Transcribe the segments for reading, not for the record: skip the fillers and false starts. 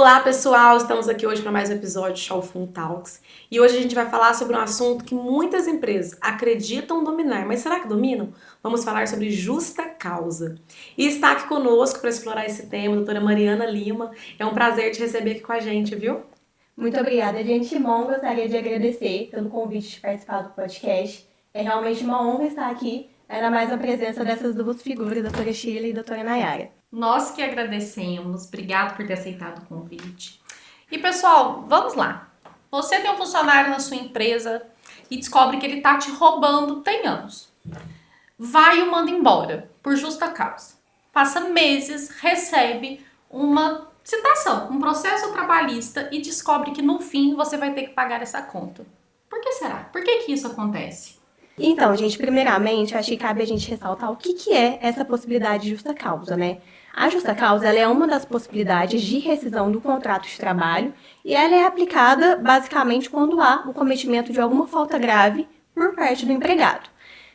Olá pessoal, estamos aqui hoje para mais um episódio de Show Fun Talks e hoje a gente vai falar sobre um assunto que muitas empresas acreditam dominar, mas será que dominam? Vamos falar sobre justa causa. E está aqui conosco para explorar esse tema a doutora Mariana Lima. É um prazer te receber aqui com a gente, viu? Muito obrigada, de antemão. Gostaria de agradecer pelo convite de participar do podcast. É realmente uma honra estar aqui, ainda mais a presença dessas duas figuras, doutora Sheila e doutora Nayara. Nós que agradecemos, obrigado por ter aceitado o convite. E pessoal, vamos lá. Você tem um funcionário na sua empresa e descobre que ele tá te roubando tem anos. Vai e o manda embora, por justa causa. Passa meses, recebe uma citação, um processo trabalhista e descobre que no fim você vai ter que pagar essa conta. Por que será? Por que isso acontece? Então, gente, primeiramente, acho que cabe a gente ressaltar o que é essa possibilidade de justa causa, né? A justa causa ela é uma das possibilidades de rescisão do contrato de trabalho e ela é aplicada basicamente quando há o cometimento de alguma falta grave por parte do empregado.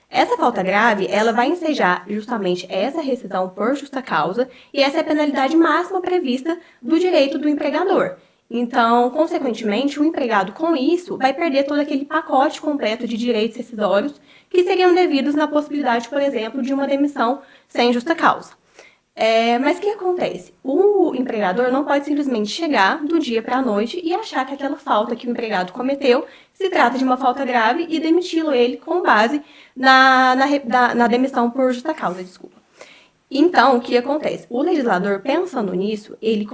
Essa falta grave, ela vai ensejar justamente essa rescisão por justa causa e essa é a penalidade máxima prevista do direito do empregador. Então, consequentemente, o empregado com isso vai perder todo aquele pacote completo de direitos rescisórios que seriam devidos na possibilidade, por exemplo, de uma demissão sem justa causa. Mas o que acontece? O empregador não pode simplesmente chegar do dia para a noite e achar que aquela falta que o empregado cometeu se trata de uma falta grave e demiti-lo ele com base na demissão por justa causa, desculpa. Então, o que acontece? O legislador, pensando nisso, ele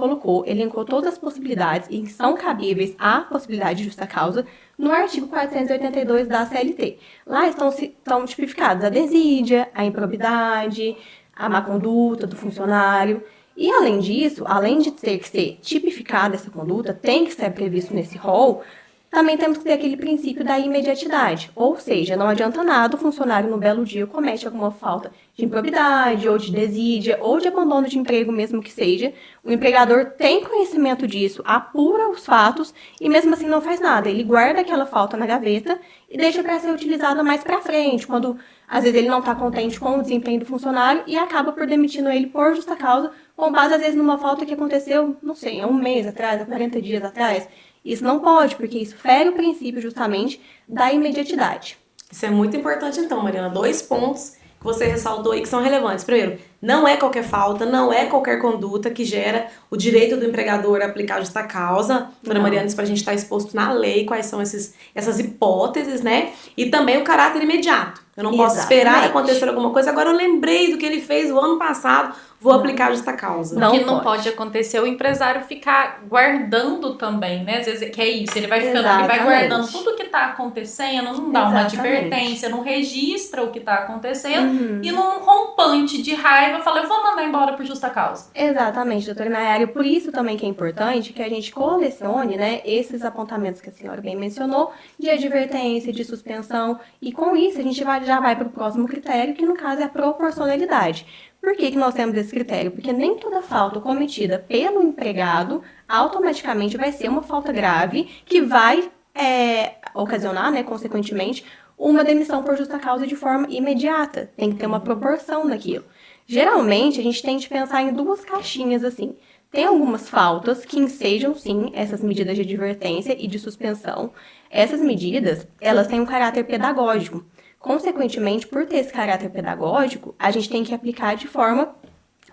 elencou todas as possibilidades e que são cabíveis à possibilidade de justa causa no artigo 482 da CLT. Lá estão tipificadas a desídia, a improbidade, a má conduta do funcionário. E, além disso, além de ter que ser tipificada essa conduta, tem que ser previsto nesse rol, também temos que ter aquele princípio da imediatidade. Ou seja, não adianta nada o funcionário no belo dia comete alguma falta de improbidade, ou de desídia, ou de abandono de emprego mesmo que seja. O empregador tem conhecimento disso, apura os fatos e mesmo assim não faz nada. Ele guarda aquela falta na gaveta e deixa para ser utilizada mais para frente, quando às vezes ele não está contente com o desempenho do funcionário e acaba por demitindo ele por justa causa, com base às vezes numa falta que aconteceu, não sei, há um mês atrás, há 40 dias atrás. Isso não pode, porque isso fere o princípio justamente da imediatidade. Isso é muito importante então, Mariana. 2 pontos que você ressaltou aí que são relevantes. Primeiro, não é qualquer falta, não é qualquer conduta que gera o direito do empregador a aplicar justa causa. Dona Mariana, isso pra gente estar exposto na lei, quais são essas hipóteses, né? E também o caráter imediato. Eu não posso esperar acontecer alguma coisa. Agora eu lembrei do que ele fez o ano passado, vou aplicar justa causa. O que não pode acontecer é o empresário ficar guardando também, né? Às vezes que é isso, ele vai ficando, ele vai guardando tudo que tá acontecendo, não dá uma advertência, não registra o que tá acontecendo e num rompante de raiva fala, eu vou mandar embora por justa causa. Exatamente, doutora Nayara. E por isso também que é importante que a gente colecione, né, esses apontamentos que a senhora bem mencionou, de advertência, de suspensão, e com isso a gente já vai para o próximo critério, que no caso é a proporcionalidade. Por que nós temos esse critério? Porque nem toda falta cometida pelo empregado automaticamente vai ser uma falta grave que vai ocasionar, né, consequentemente, uma demissão por justa causa de forma imediata. Tem que ter uma proporção daquilo. Geralmente, a gente tem de pensar em 2 caixinhas assim. Tem algumas faltas que ensejam, sim, essas medidas de advertência e de suspensão. Essas medidas, elas têm um caráter pedagógico. Consequentemente, por ter esse caráter pedagógico, a gente tem que aplicar de forma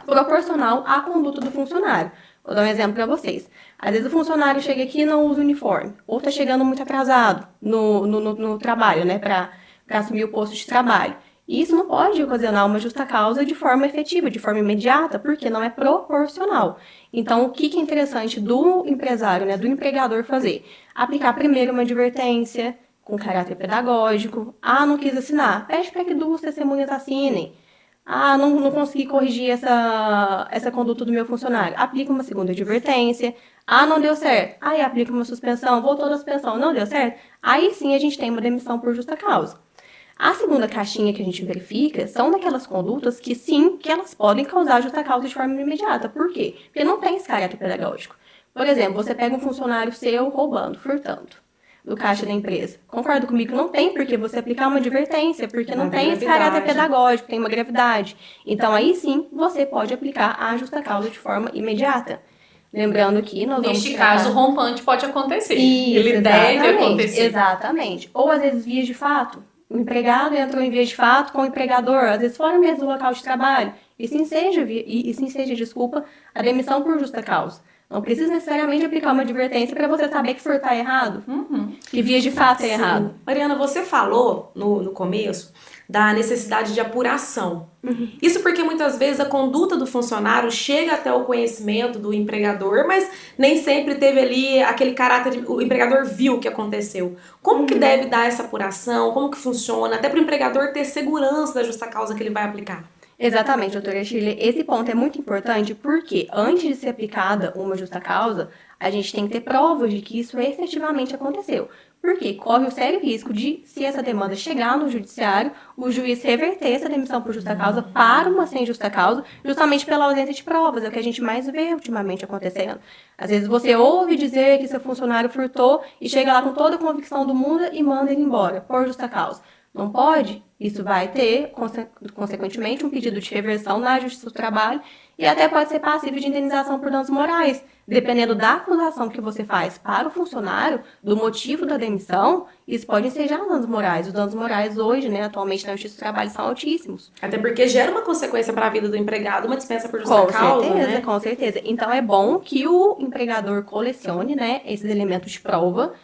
proporcional à conduta do funcionário. Vou dar um exemplo para vocês. Às vezes o funcionário chega aqui e não usa uniforme, ou está chegando muito atrasado no trabalho, né, para assumir o posto de trabalho. E isso não pode ocasionar uma justa causa de forma efetiva, de forma imediata, porque não é proporcional. Então, o que é interessante do empresário, né, do empregador fazer? Aplicar primeiro uma advertência com caráter pedagógico. Ah, não quis assinar. Pede para que 2 testemunhas assinem. Ah, não consegui corrigir essa conduta do meu funcionário. Aplica uma segunda advertência. Ah, não deu certo. Aí aplica uma suspensão. Voltou da suspensão. Não deu certo. Aí sim a gente tem uma demissão por justa causa. A segunda caixinha que a gente verifica são daquelas condutas que sim, que elas podem causar justa causa de forma imediata. Por quê? Porque não tem esse caráter pedagógico. Por exemplo, você pega um funcionário seu roubando, furtando do caixa da empresa. Concorda comigo? Não tem porque você aplicar uma advertência, porque não tem esse caráter pedagógico, tem uma gravidade. Então, aí sim, você pode aplicar a justa causa de forma imediata. Lembrando que nós vamos Neste caso, o rompante pode acontecer. Isso, Ele deve acontecer. Exatamente. Ou às vezes vias de fato. O empregado entrou em vias de fato com o empregador, às vezes fora mesmo do local de trabalho. E sim seja, desculpa, a demissão por justa causa. Não precisa necessariamente aplicar uma advertência para você saber que furtar é errado. Que vias de fato é errado. Mariana, você falou no começo da necessidade de apuração. Isso porque muitas vezes a conduta do funcionário chega até o conhecimento do empregador, mas nem sempre teve ali aquele caráter, o empregador viu o que aconteceu. Como que deve dar essa apuração? Como que funciona? Até para o empregador ter segurança da justa causa que ele vai aplicar. Exatamente, doutora Shirley. Esse ponto é muito importante porque antes de ser aplicada uma justa causa, a gente tem que ter provas de que isso efetivamente aconteceu. Porque corre o sério risco de, se essa demanda chegar no judiciário, o juiz reverter essa demissão por justa causa para uma sem justa causa, justamente pela ausência de provas. É o que a gente mais vê ultimamente acontecendo. Às vezes você ouve dizer que seu funcionário furtou e chega lá com toda a convicção do mundo e manda ele embora, por justa causa. Não pode? Isso vai ter, consequentemente, um pedido de reversão na Justiça do Trabalho e até pode ser passível de indenização por danos morais. Dependendo da acusação que você faz para o funcionário, do motivo da demissão, isso pode ensejar danos morais. Os danos morais hoje, atualmente na Justiça do Trabalho, são altíssimos. Até porque gera uma consequência para a vida do empregado, uma dispensa por justa causa, né? Com certeza. Então é bom que o empregador colecione, esses elementos de prova.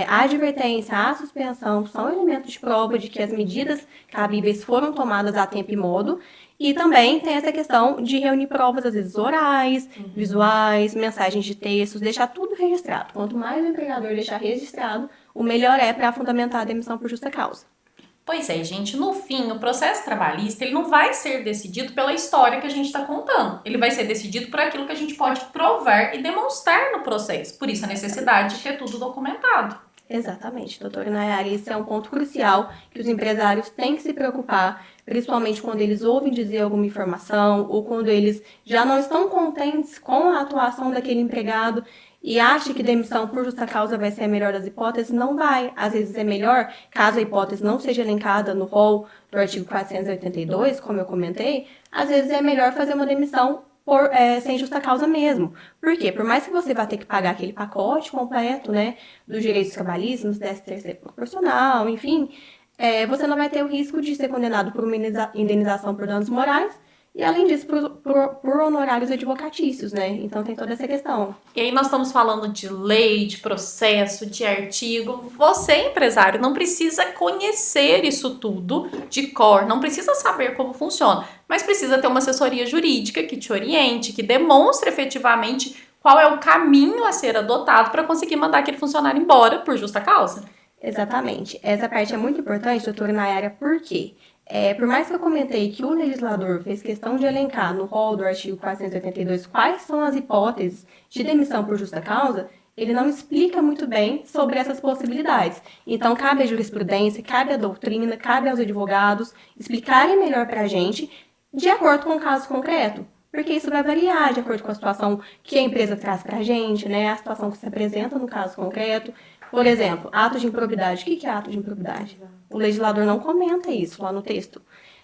A advertência, a suspensão são elementos de prova de que as medidas cabíveis foram tomadas a tempo e modo. E também tem essa questão de reunir provas, às vezes orais, visuais, mensagens de textos, deixar tudo registrado. Quanto mais o empregador deixar registrado, o melhor é para fundamentar a demissão por justa causa. Pois é, gente, no fim, o processo trabalhista, ele não vai ser decidido pela história que a gente está contando. Ele vai ser decidido por aquilo que a gente pode provar e demonstrar no processo. Por isso a necessidade de ter tudo documentado. Exatamente, doutora Nayara. Esse é um ponto crucial que os empresários têm que se preocupar, principalmente quando eles ouvem dizer alguma informação ou quando eles já não estão contentes com a atuação daquele empregado e acha que demissão por justa causa vai ser a melhor das hipóteses. Não vai. Às vezes é melhor, caso a hipótese não seja elencada no rol do artigo 482, como eu comentei, às vezes é melhor fazer uma demissão sem justa causa mesmo. Por quê? Por mais que você vá ter que pagar aquele pacote completo, dos direitos trabalhistas, 13º proporcional, enfim, você não vai ter o risco de ser condenado por uma indenização por danos morais e, além disso, por honorários advocatícios, Então tem toda essa questão. E aí nós estamos falando de lei, de processo, de artigo. Você, empresário, não precisa conhecer isso tudo de cor, não precisa saber como funciona, mas precisa ter uma assessoria jurídica que te oriente, que demonstre efetivamente qual é o caminho a ser adotado para conseguir mandar aquele funcionário embora por justa causa. Exatamente. Essa parte é muito importante, doutora Nayara, por quê? Por mais que eu comentei que o legislador fez questão de elencar no rol do artigo 482 quais são as hipóteses de demissão por justa causa, ele não explica muito bem sobre essas possibilidades. Então, cabe à jurisprudência, cabe à doutrina, cabe aos advogados explicarem melhor para a gente de acordo com o caso concreto. Porque isso vai variar de acordo com a situação que a empresa traz para a gente, a situação que se apresenta no caso concreto. Por exemplo, ato de improbidade. O que é ato de improbidade? O legislador não comenta isso lá no texto.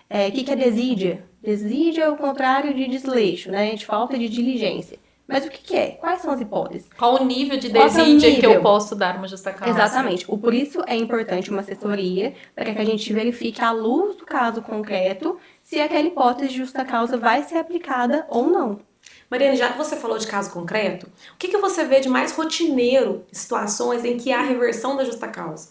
O que é desídia? Desídia é o contrário de desleixo, de falta de diligência. Mas o que é? Quais são as hipóteses? Qual o nível de desídia que eu posso dar uma justa causa? Exatamente. Por isso é importante uma assessoria para que a gente verifique, à luz do caso concreto, se aquela hipótese de justa causa vai ser aplicada ou não. Mariana, já que você falou de caso concreto, o que você vê de mais rotineiro em situações em que há reversão da justa causa?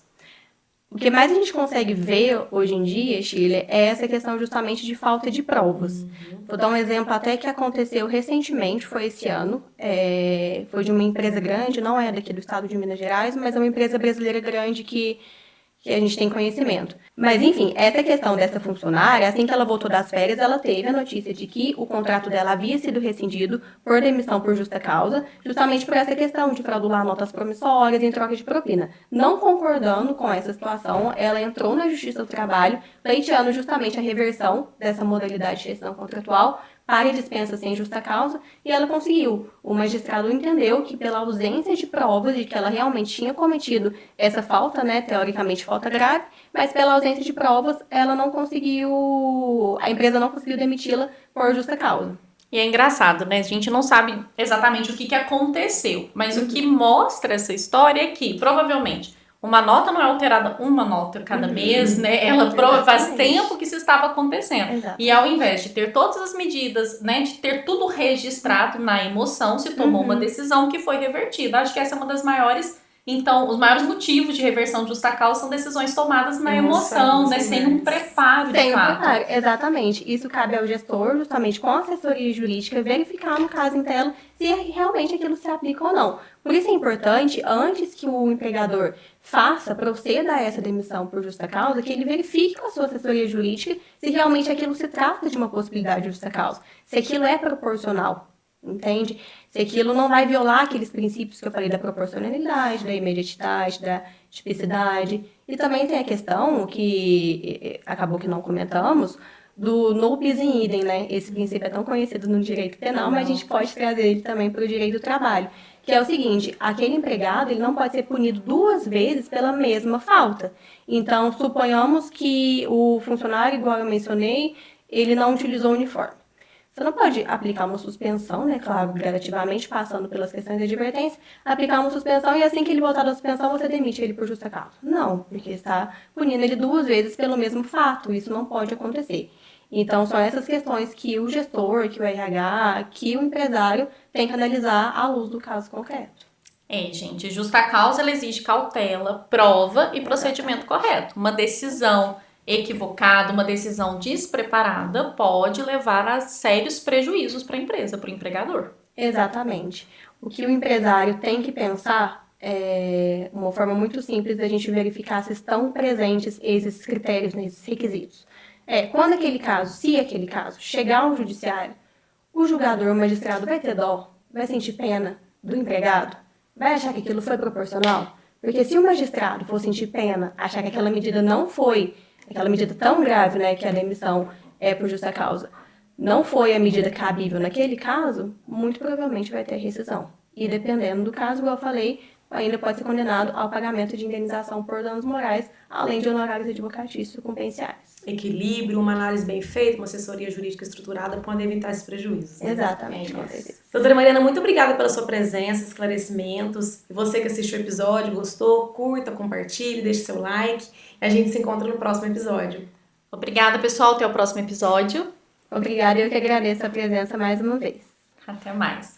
O que mais a gente consegue ver hoje em dia, Shirley, é essa questão justamente de falta de provas. Vou dar um exemplo até que aconteceu recentemente, foi esse ano. Foi de uma empresa grande, não é daqui do estado de Minas Gerais, mas é uma empresa brasileira grande que a gente tem conhecimento. Mas, enfim, essa questão dessa funcionária, assim que ela voltou das férias, ela teve a notícia de que o contrato dela havia sido rescindido por demissão por justa causa, justamente por essa questão de fraudular notas promissórias em troca de propina. Não concordando com essa situação, ela entrou na Justiça do Trabalho, pleiteando justamente a reversão dessa modalidade de rescisão contratual para dispensa sem justa causa, e ela conseguiu. O magistrado entendeu que, pela ausência de provas de que ela realmente tinha cometido essa falta, teoricamente falta grave, mas pela ausência de provas, a empresa não conseguiu demiti-la por justa causa. E é engraçado, né? A gente não sabe exatamente o que aconteceu, mas o que mostra essa história é que, provavelmente, uma nota não é alterada uma nota cada mês, né? Ela faz Exatamente. tempo que isso estava acontecendo. Exato. E ao invés de ter todas as medidas, né, de ter tudo registrado na emoção, se tomou uma decisão que foi revertida. Acho que essa é uma das maiores. Então, os maiores motivos de reversão de justa causa são decisões tomadas na emoção, né? Sem um preparo de Sem fato. preparo, exatamente. Isso cabe ao gestor, justamente com a assessoria jurídica, verificar no caso em tela se realmente aquilo se aplica ou não. Por isso é importante, antes que o empregador proceda a essa demissão por justa causa, que ele verifique com a sua assessoria jurídica se realmente aquilo se trata de uma possibilidade de justa causa, se aquilo é proporcional. Entende? Se aquilo não vai violar aqueles princípios que eu falei da proporcionalidade, da imediatidade, da tipicidade. E também tem a questão que acabou que não comentamos, do no bis in idem, né? Esse princípio é tão conhecido no direito penal, mas a gente pode trazer ele também para o direito do trabalho. Que é o seguinte, aquele empregado ele não pode ser punido 2 vezes pela mesma falta. Então, suponhamos que o funcionário, igual eu mencionei, ele não utilizou o uniforme. Você não pode aplicar uma suspensão, né, claro, gradativamente, passando pelas questões de advertência, aplicar uma suspensão e assim que ele voltar da suspensão, você demite ele por justa causa. Não, porque está punindo ele 2 vezes pelo mesmo fato. Isso não pode acontecer. Então, são essas questões que o gestor, que o RH, que o empresário tem que analisar à luz do caso concreto. Gente, justa causa ela exige cautela, prova e procedimento correto. Uma decisão equivocada, uma decisão despreparada pode levar a sérios prejuízos para a empresa, para o empregador. Exatamente. O que o empresário tem que pensar é uma forma muito simples da gente verificar se estão presentes esses critérios, esses requisitos. Quando aquele caso, se aquele caso chegar ao judiciário, o julgador, o magistrado vai ter dó, vai sentir pena do empregado, vai achar que aquilo foi proporcional. Porque se o magistrado for sentir pena, achar que aquela medida não foi aquela medida tão grave, né, que a demissão é por justa causa, não foi a medida cabível naquele caso, muito provavelmente vai ter rescisão. E dependendo do caso, igual eu falei, ainda pode ser condenado ao pagamento de indenização por danos morais, além de honorários advocatícios competenciais. Equilíbrio, uma análise bem feita, uma assessoria jurídica estruturada pode evitar esses prejuízos. Né? Exatamente, com certeza. Doutora Mariana, muito obrigada pela sua presença, esclarecimentos. E você que assistiu o episódio, gostou, curta, compartilhe, deixe seu like. E a gente se encontra no próximo episódio. Obrigada, pessoal. Até o próximo episódio. Obrigada, eu que agradeço a presença mais uma vez. Até mais.